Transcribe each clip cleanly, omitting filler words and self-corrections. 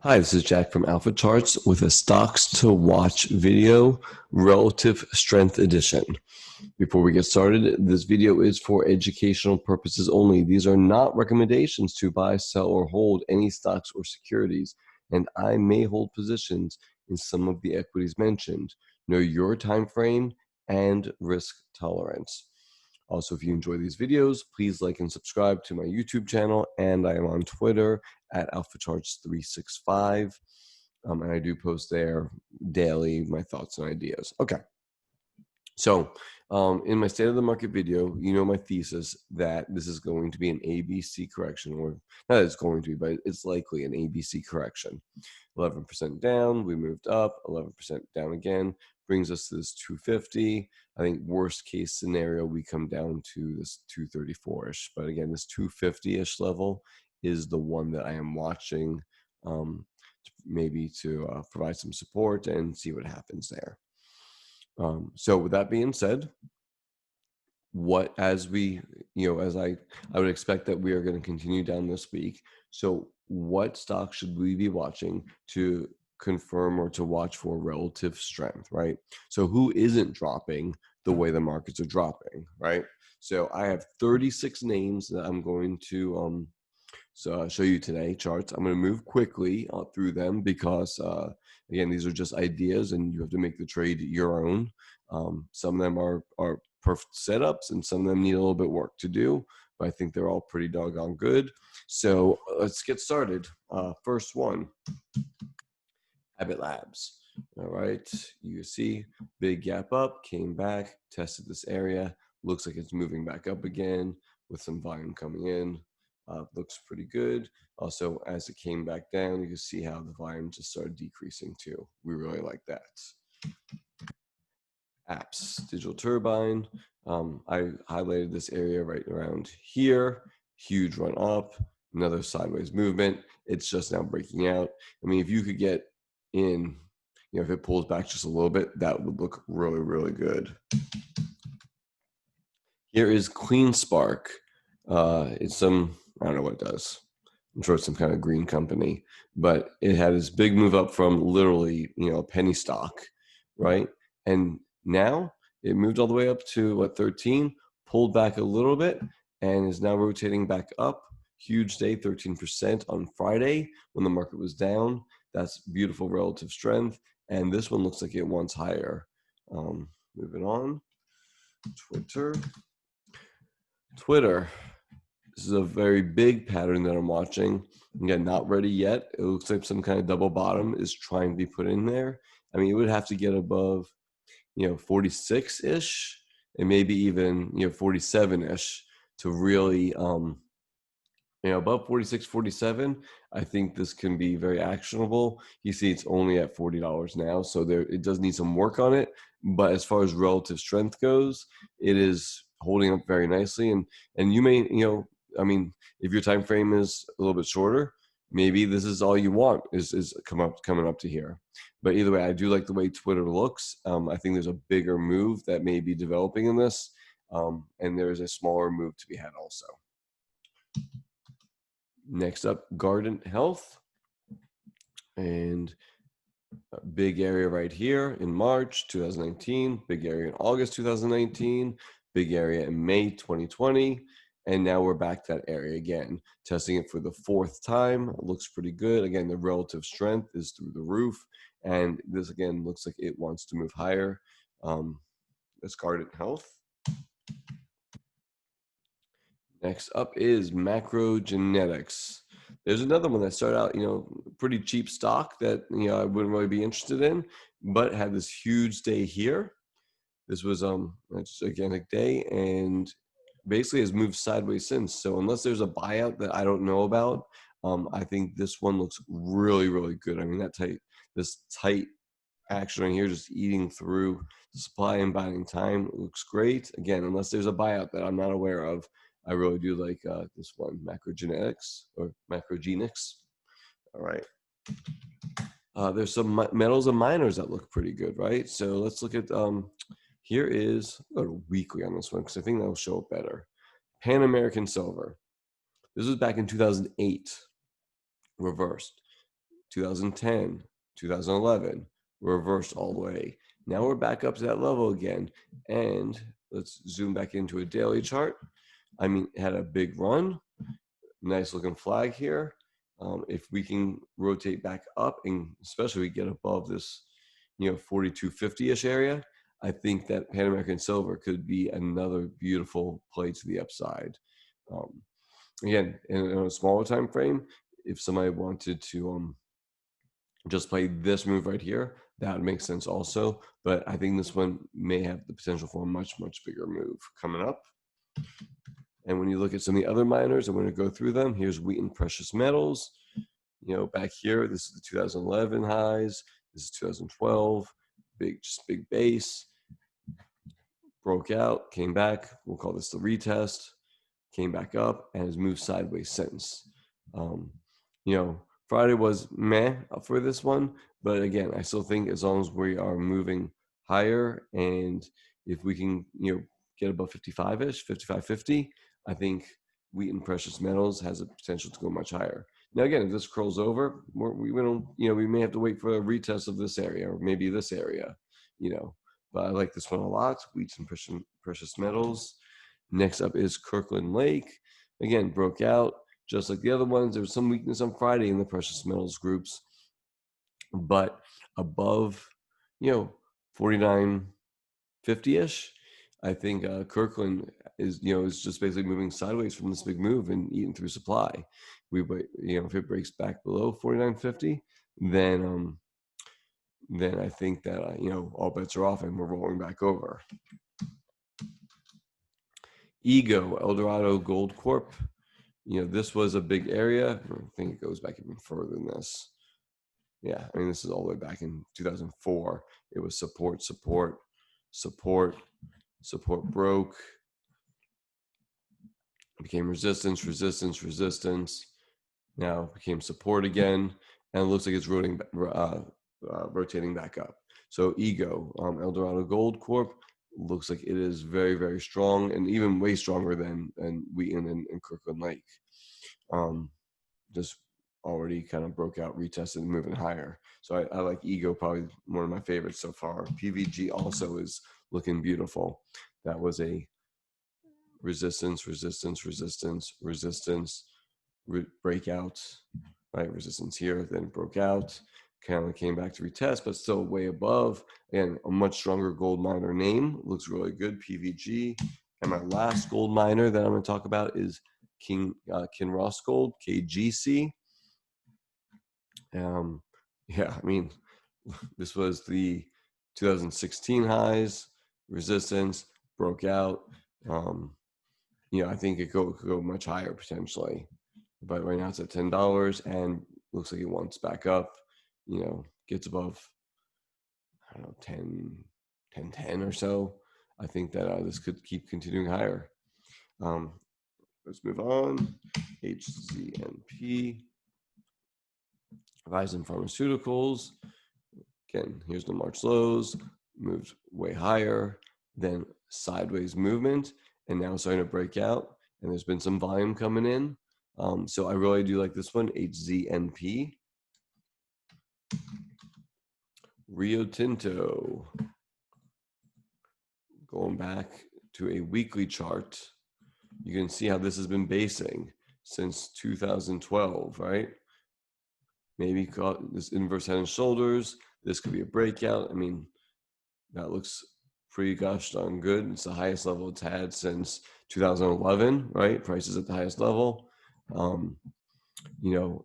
Hi, this is Jack from Alpha Charts with a Stocks to Watch video, Relative Strength Edition. Before we get started, this video is for educational purposes only. These are not recommendations to buy, sell, or hold any stocks or securities, and I may hold positions in some of the equities mentioned. Know your time frame and risk tolerance. Also, if you enjoy these videos, please like and subscribe to my YouTube channel, and I am on Twitter at AlphaCharts365, and I do post there daily my thoughts and ideas. Okay, so in my State of the Market video, you know my thesis that this is going to be an ABC correction, or not it's going to be, but it's likely an ABC correction. 11% down, we moved up, 11% down again, brings us to this 250. I think worst case scenario, we come down to this 234-ish. But again, this 250-ish level is the one that I am watching, maybe to provide some support and see what happens there. So with that being said, as I would expect that we are going to continue down this week. So what stock should we be watching to confirm or to watch for relative strength, right? So who isn't dropping the way the markets are dropping, right? So I have 36 names that I'm going to show you today, charts. I'm going to move quickly through them because, again, these are just ideas and you have to make the trade your own. Some of them are perfect setups and some of them need a little bit work to do, but I think they're all pretty doggone good. So let's get started. First one, Abbott Labs. All right, you see big gap up, came back, tested this area. Looks like it's moving back up again with some volume coming in. Looks pretty good. Also, as it came back down, you can see how the volume just started decreasing too. We really like that. Apps, Digital Turbine. I highlighted this area right around here. Huge run up, another sideways movement. It's just now breaking out. I mean, if you could get in, if it pulls back just a little bit, that would look really, really good. Here is Clean Spark. It's some, I don't know what it does. I'm sure it's some kind of green company, but it had this big move up from literally, a penny stock, right? And now it moved all the way up to 13, pulled back a little bit, and is now rotating back up. Huge day, 13% on Friday when the market was down. That's beautiful relative strength. And this one looks like it wants higher. Moving on. Twitter. This is a very big pattern that I'm watching. Again, not ready yet. It looks like some kind of double bottom is trying to be put in there. I mean, it would have to get above, 46-ish and maybe even, 47-ish to really, above 46, 47, I think this can be very actionable. You see it's only at $40 now, so it does need some work on it. But as far as relative strength goes, it is holding up very nicely. And you may, I mean, if your time frame is a little bit shorter, maybe this is all you want is coming up to here. But either way, I do like the way Twitter looks. I think there's a bigger move that may be developing in this, and there is a smaller move to be had also. Next up, Guardant Health, and a big area right here in March 2019, big area in August 2019, big area in May 2020. And now we're back to that area again, testing it for the fourth time. It looks pretty good. Again, the relative strength is through the roof. And this, again, looks like it wants to move higher. That's Guardant Health. Next up is MGNX. There's another one that started out, pretty cheap stock that, I wouldn't really be interested in, but had this huge day here. This was a gigantic day and basically has moved sideways since. So unless there's a buyout that I don't know about, I think this one looks really, really good. I mean, this tight action right here, just eating through the supply and buying time, looks great. Again, unless there's a buyout that I'm not aware of, I really do like this one, MGNX. All right. There's some metals and miners that look pretty good, right? So let's look at, here is, I'll go to weekly on this one because I think that'll show up better. Pan American Silver. This was back in 2008, reversed. 2010, 2011, reversed all the way. Now we're back up to that level again. And let's zoom back into a daily chart. I mean, it had a big run, nice looking flag here. If we can rotate back up, and especially we get above this, 4250-ish area, I think that Pan American Silver could be another beautiful play to the upside. Again, in a smaller time frame, if somebody wanted to just play this move right here, that would make sense also. But I think this one may have the potential for a much, much bigger move coming up. And when you look at some of the other miners, I'm going to go through them. Here's Wheaton Precious Metals. Back here, this is the 2011 highs. This is 2012. Just big base. Broke out, came back. We'll call this the retest. Came back up and has moved sideways since. Friday was meh for this one, but again, I still think as long as we are moving higher, and if we can, get above 55-ish, 55.50, I think Wheaton Precious Metals has a potential to go much higher. Now, again, if this curls over, we may have to wait for a retest of this area or maybe this area, But I like this one a lot. Wheaton Precious Metals. Next up is Kirkland Lake. Again, broke out. Just like the other ones, there was some weakness on Friday in the precious metals groups, but above, 49.50-ish, I think Kirkland is just basically moving sideways from this big move and eating through supply. If it breaks back below 49.50, then I think that all bets are off and we're rolling back over. Eldorado Gold Corp. This was a big area. I think it goes back even further than this. Yeah, I mean, this is all the way back in 2004. It was support, broke. It became resistance. Now it became support again, and it looks like it's rotating back up. So Eldorado Gold Corp, looks like it is very, very strong, and even way stronger than Wheaton and Kirkland Lake. Just already kind of broke out, retested, and moving higher. So I like probably one of my favorites so far. PVG also is looking beautiful. That was a resistance, breakout, right? Resistance here, then broke out, kind of came back to retest, but still way above. And a much stronger gold miner name, looks really good, PVG. And my last gold miner that I'm going to talk about is Kinross Gold, KGC. I mean, this was the 2016 highs, resistance, broke out. I think it could go much higher potentially, but right now it's at $10 and looks like it wants back up. Gets above, I don't know, 10 or so. I think that this could keep continuing higher. Let's move on. hcnp. Horizon Pharmaceuticals. Again, here's the March lows, moved way higher, then sideways movement, and now starting to break out. And there's been some volume coming in. So I really do like this one, HZNP. Rio Tinto. Going back to a weekly chart, you can see how this has been basing since 2012, right? Maybe this inverse head and shoulders. This could be a breakout. I mean, that looks pretty gosh darn good. It's the highest level it's had since 2011, right? Prices at the highest level. And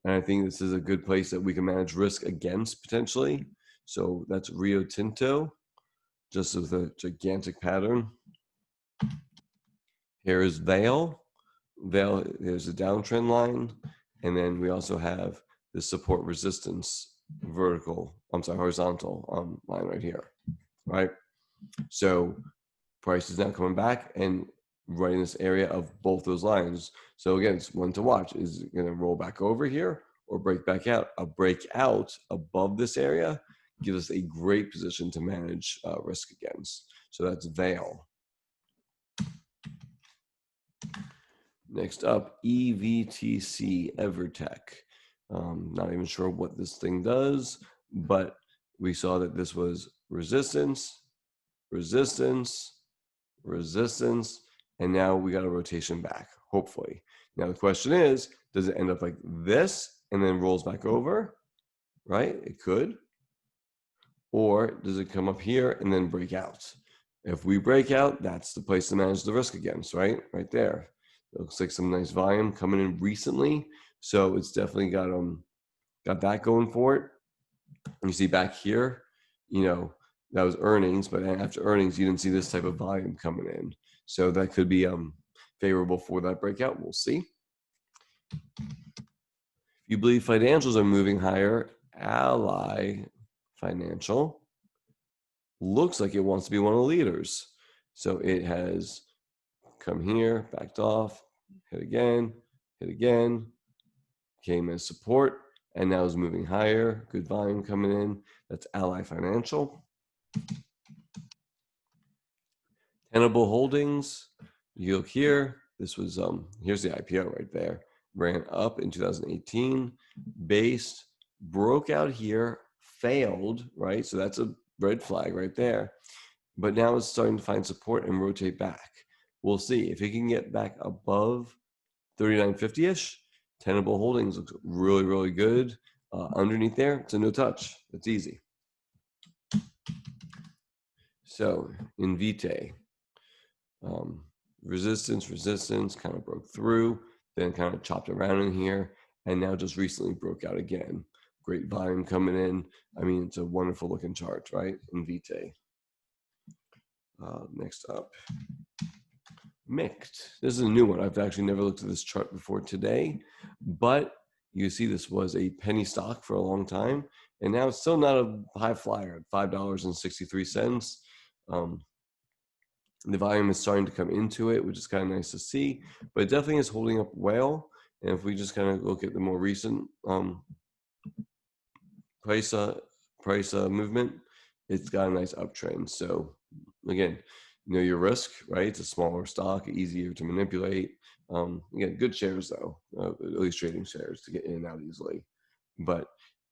I think this is a good place that we can manage risk against potentially. So that's Rio Tinto, just with a gigantic pattern. Here is Vale. There's a downtrend line. And then we also have the support resistance horizontal line right here, right? So price is now coming back and right in this area of both those lines. So again, it's one to watch. Is it going to roll back over here or break back out? A breakout above this area gives us a great position to manage risk against. So that's Vale. Next up, EVTC, Evertech. Not even sure what this thing does, but we saw that this was resistance, resistance, resistance, and now we got a rotation back, hopefully. Now the question is, does it end up like this and then rolls back over, right? It could. Or does it come up here and then break out? If we break out, that's the place to manage the risk against, right? Right there. It looks like some nice volume coming in recently. So it's definitely got that going for it. And you see back here, that was earnings, but after earnings, you didn't see this type of volume coming in. So that could be favorable for that breakout. We'll see. If you believe financials are moving higher, Ally Financial looks like it wants to be one of the leaders. So it has come here, backed off, hit again, came as support, and now is moving higher. Good volume coming in. That's Ally Financial. Tenable Holdings, you look here. This was, here's the IPO right there. Ran up in 2018, based, broke out here, failed, right? So that's a red flag right there. But now it's starting to find support and rotate back. We'll see if it can get back above 39.50-ish. Tenable Holdings looks really, really good. Underneath there, it's a no touch. It's easy. So NVTA, resistance, kind of broke through, then kind of chopped around in here, and now just recently broke out again. Great volume coming in. I mean, it's a wonderful looking chart, right? NVTA. Next up, MICT. This is a new one. I've actually never looked at this chart before today, but you see this was a penny stock for a long time, and now it's still not a high flyer at $5.63. The volume is starting to come into it, which is kind of nice to see, but it definitely is holding up well. And if we just kind of look at the more recent price movement, it's got a nice uptrend. So again, know your risk, right? It's a smaller stock, easier to manipulate. Again, good shares though, at least trading shares to get in and out easily. But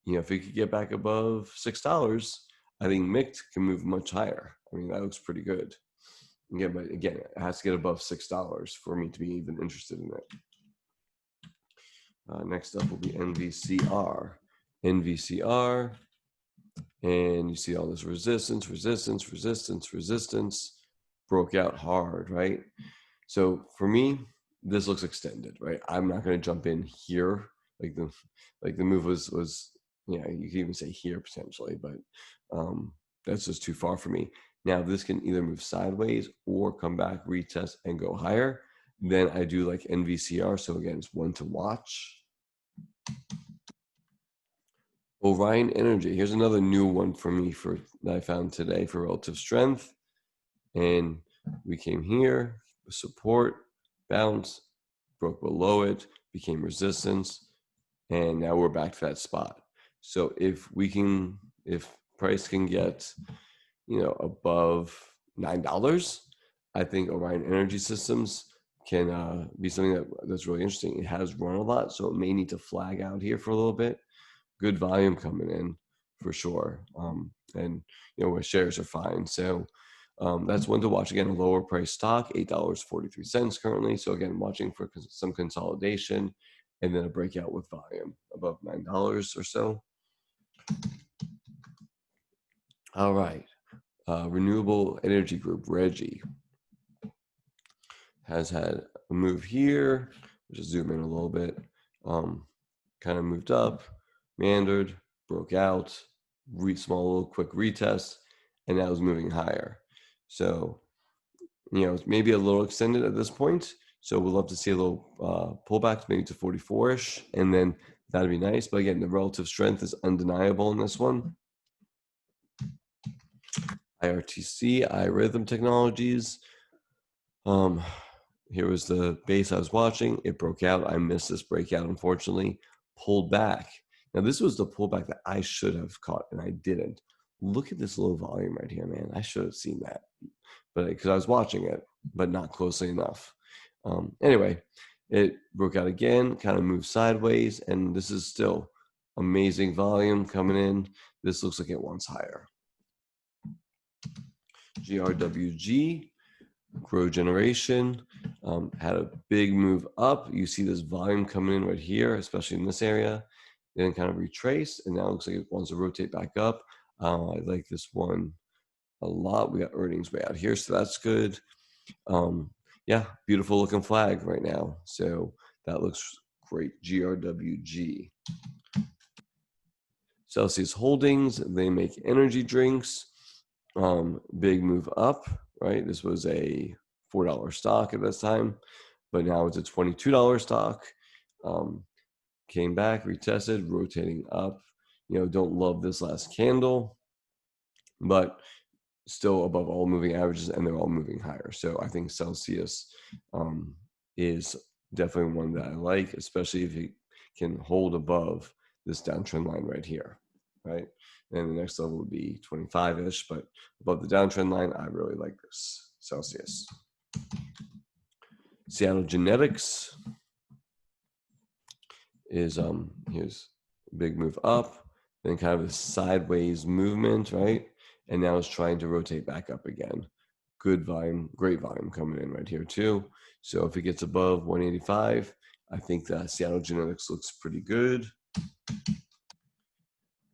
if it could get back above $6, I think MICT can move much higher. I mean, that looks pretty good. Yeah, but again, it has to get above $6 for me to be even interested in it. Next up will be NVCR. NVCR, and you see all this resistance, broke out hard, right? So for me, this looks extended, right? I'm not going to jump in here. Like the move was, you can even say here potentially, but that's just too far for me. Now this can either move sideways or come back, retest, and go higher. Then I do like NVCR. So again, it's one to watch. Orion Energy. Here's another new one for me that I found today for relative strength. And we came here, support, bounce, broke below it, became resistance, and now we're back to that spot. So if price can get, above $9, I think Orion Energy Systems can be something that's really interesting. It has run a lot, so it may need to flag out here for a little bit. Good volume coming in for sure, and where shares are fine. So that's one to watch. Again, a lower price stock, $8.43 currently. So again, watching for some consolidation, and then a breakout with volume above $9 or so. All right. Renewable Energy Group, REGI, has had a move here. Just zoom in a little bit. Kind of moved up, meandered, broke out, small little quick retest, and now is moving higher. So, it's maybe a little extended at this point. So we'd love to see a little pullback, maybe to 44-ish, and then that'd be nice. But again, the relative strength is undeniable in this one. IRTC, iRhythm Technologies. Here was the base I was watching. It broke out. I missed this breakout, unfortunately. Pulled back. Now, this was the pullback that I should have caught, and I didn't. Look at this low volume right here, man. I should have seen that, but because I was watching it, but not closely enough. Anyway, It broke out again, kind of moved sideways, and this is still amazing volume coming in. This looks like it wants higher. GRWG, Grow Generation, had a big move up. You see this volume coming in right here, especially in this area. Then kind of retrace, and now it looks like it wants to rotate back up. I like this one a lot. We got earnings way out here, so that's good. Yeah, beautiful looking flag right now. So that looks great. GRWG. Celsius Holdings, they make energy drinks. Big move up, right? This was a $4 stock at this time, but now it's a $22 stock. Came back, retested, rotating up. Don't love this last candle, but still above all moving averages, and they're all moving higher. So I think Celsius is definitely one that I like, especially if it can hold above this downtrend line right here, right? And the next level would be 25-ish, but above the downtrend line, I really like this Celsius. Seattle Genetics is here's a big move up, then kind of a sideways movement, right? And now it's trying to rotate back up again. Good volume, great volume coming in right here too. So if it gets above 185, I think that Seattle Genetics looks pretty good.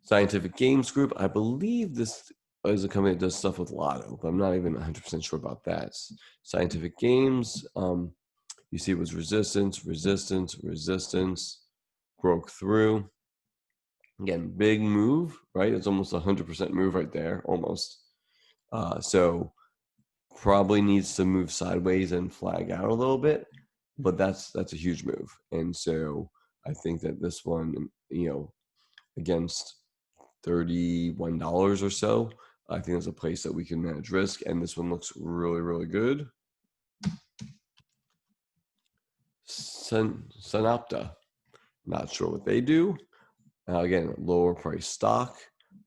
Scientific Games Group, I believe this is a company that does stuff with Lotto, but I'm not even 100% sure about that. Scientific Games, you see it was resistance, resistance, resistance, broke through. Again, big move, right? It's almost 100% move right there, almost. So probably needs to move sideways and flag out a little bit, but that's a huge move. And so I think that this one, against $31 or so, I think there's a place that we can manage risk, and this one looks really, really good. Synopta, not sure what they do. Again, lower price stock,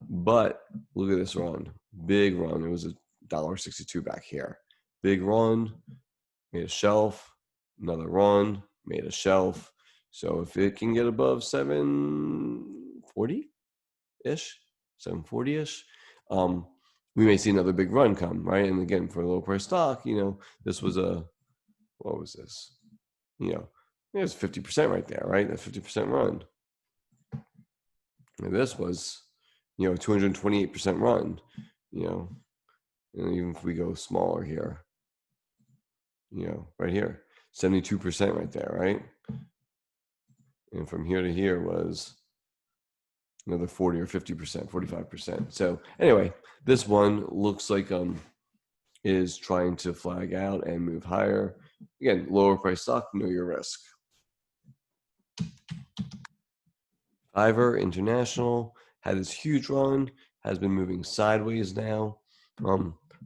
but look at this run, big run. It was $1.62 back here. Big run, made a shelf, another run, made a shelf. So if it can get above 740-ish, 740-ish, we may see another big run come, right? And again, for a low price stock, this was what was this? It was 50% right there, right? That 50% run. And this was, 228% run, and even if we go smaller here, right here, 72% right there, right? And from here to here was another 40 or 50%, 45%. So anyway, this one looks like is trying to flag out and move higher. Again, lower price stock, know your risk. Fiverr International had this huge run, has been moving sideways now.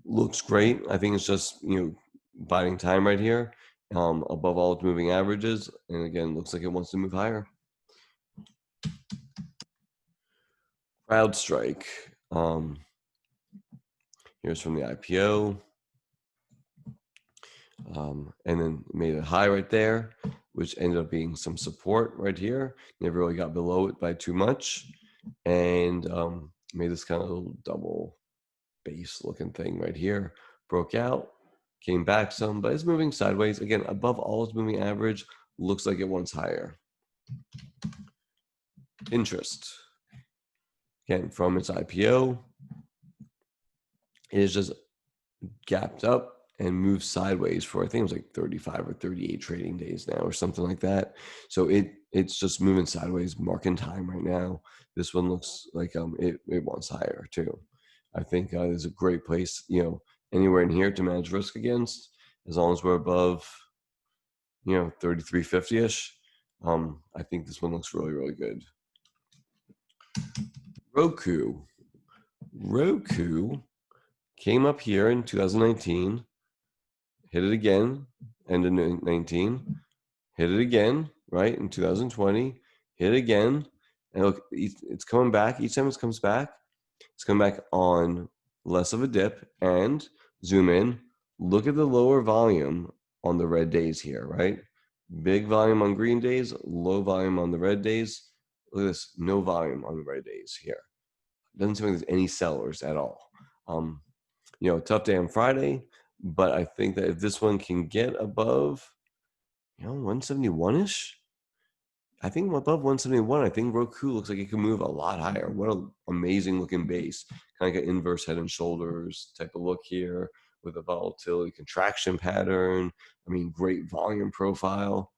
Looks great. I think it's just, biding time right here, above all its moving averages. And again, looks like it wants to move higher. CrowdStrike. Here's from the IPO. And then made a high right there, which ended up being some support right here. Never really got below it by too much, and made this kind of little double base looking thing right here. Broke out, came back some, but it's moving sideways. Again, above all its moving average, looks like it wants higher. Interest. Again, from its IPO, it is just gapped up and moved sideways for, I think it was like 35 or 38 trading days now or something like that. So it's just moving sideways, marking time right now. This one looks like it wants higher too. I think there's a great place, anywhere in here to manage risk against, as long as we're above, 33.50-ish. I think this one looks really, really good. Roku came up here in 2019, hit it again, end of 19, hit it again, right, in 2020, hit it again, and look, it's coming back. Each time it comes back, it's coming back on less of a dip, and zoom in, look at the lower volume on the red days here, right? Big volume on green days, low volume on the red days. Look at this, no volume on the red days here. Doesn't seem like there's any sellers at all. You know, tough day on Friday, but I think that if this one can get above, you know, 171-ish, I think above 171, I think Roku looks like it can move a lot higher. What an amazing looking base. Kind of like an inverse head and shoulders type of look here with a volatility contraction pattern. I mean, great volume profile.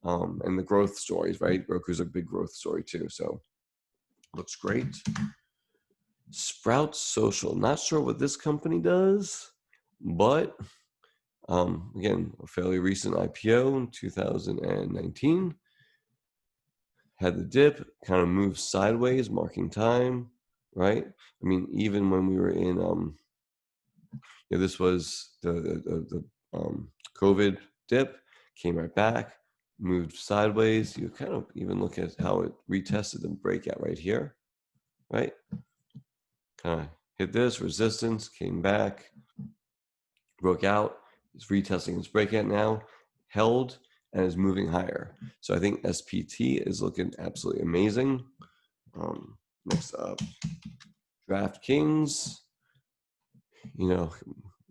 And the growth stories, right? Roku's a big growth story too. So looks great. Sprout Social. Not sure what this company does, but again, a fairly recent IPO in 2019. Had the dip, kind of moved sideways, marking time, right? I mean, even when we were in, you know, this was the COVID dip, came right back, moved sideways. You kind of even look at how it retested the breakout right here, right? Kind of hit this resistance, came back, broke out. It's retesting its breakout now, held, and is moving higher. So I think SPT is looking absolutely amazing. Next up, DraftKings, you know,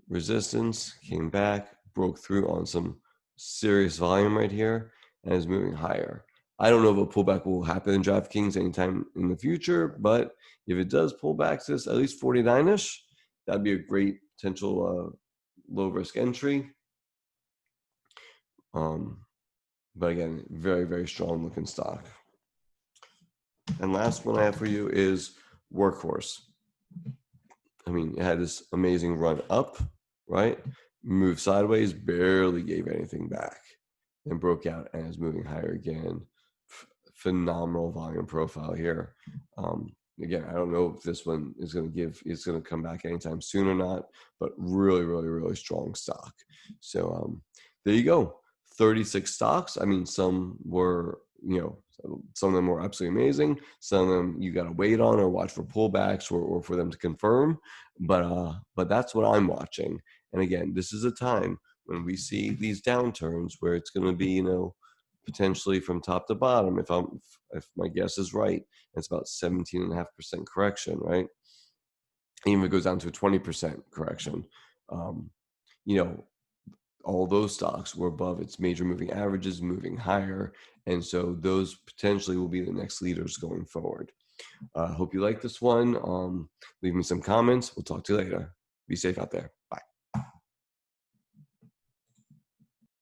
resistance, came back, broke through on some serious volume right here, and is moving higher. I don't know if a pullback will happen in DraftKings anytime in the future, but if it does pull back to this at least 49-ish, that'd be a great potential low risk entry. But again, very, very strong looking stock. And last one I have for you is Workhorse. I mean, it had this amazing run up, right? Moved sideways, barely gave anything back, and broke out and is moving higher again. Phenomenal volume profile here. Again, I don't know if this one is going to come back anytime soon or not, but really, really, really strong stock. So there you go. 36 stocks. I mean, some were, you know, some of them were absolutely amazing. Some of them you got to wait on or watch for pullbacks or for them to confirm. But that's what I'm watching. And again, this is a time when we see these downturns where it's going to be, you know, potentially from top to bottom. If my guess is right, it's about 17.5% correction, right? Even if it goes down to a 20% correction, you know, all those stocks were above its major moving averages, moving higher. And so those potentially will be the next leaders going forward. Hope you like this one. Leave me some comments. We'll talk to you later. Be safe out there.